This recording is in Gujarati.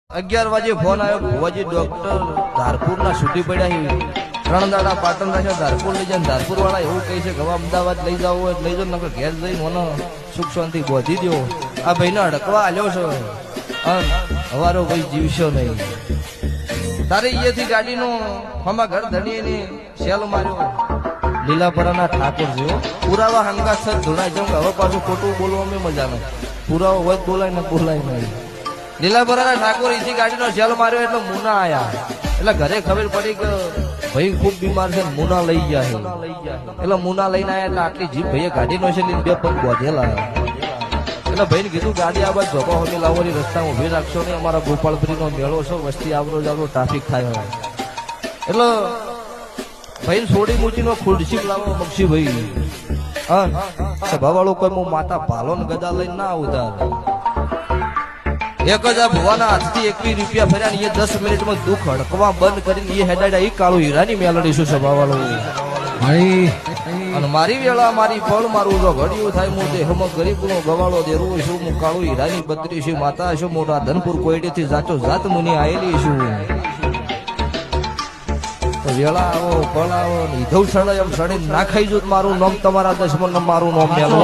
11 વાગે ફોન આવ્યો ભુવાજી ડોક્ટર ધારપુર ના છૂટી પડ્યા છે 3 દાડા પાટણ રાખ્યા ધારપુર લઈ જાય ધારપુર વાળા એવું કહે છે કે હવે અમદાવાદ લઈ જાવ હોય લઈ જાવ નકર ઘેર જઈને મને સુખ શાંતિ બોધી દો આ ભાઈને અડકવા આલ્યો છે હવારો ભાઈ જીવશો નહીં તારે અહીંયાથી ગાડીનો હમા ઘર ધણીને સેલ માર્યો લીલાપરાના ઠાકોર જેવો પુરાવા હંગાત સર ધોણાઈ જાઉં હવે પાછું ખોટું બોલવામાં મજા નહીં પુરાવો હોય બોલાય ને બોલાય નહીં લીલાપરાના ઠાકોર એથી ગાડીનો સેલ માર્યો એટલે મુના આયા એટલે ઘરે ખબર પડી કે ભાઈ ખૂબ બીમાર છે મુના લઈ ગયા એટલે મુના લઈને આયા એટલે આટલી જીપ ભાઈએ ગાડીનો છે લઈને 2 પગ બોધેલા એટલે ભાઈને કીધું ગાડી આ બાજુ ધોકા હોમી લાવવાની રસ્તામાં ઉભી રાખશો ને અમારા ગોપાલપુરીનો મેળો છે વસ્તી આવરો જાવરો ટ્રાફિક થાય એટલે ભાઈ છોડી મૂચીનો ખુરશી લાવો બક્ષી ભાઈ હા સભાવાળો કોઈ હું માતા ભાલો ને ગદા લઈને ના આવતા એક જ આ ભુવાના હાથથી 21 રૂપિયા ફર્યા ને એ 10 મિનિટમાં દુઃખ હડકવા બંધ કરીને એ હેડાડા એ કાળું હીરાની મેલડી શું સભાવાળો અને મારી વેળા મારી ફળ મારું જો ઘડિયું થાય હું દેહમ ગરીબ નો ગવાળો દેરું છું હું કાળું હીરાની બત્રી છું માતા છું મોટા ધનપુર કોઈડેથી જાચો જાત મુની આયેલી છું તો વેળા આવો ફળ આવો ઈધવ સડે એમ સડી નાખાઈ જો મારું નામ તમારા દશમન મારું નામ મેલો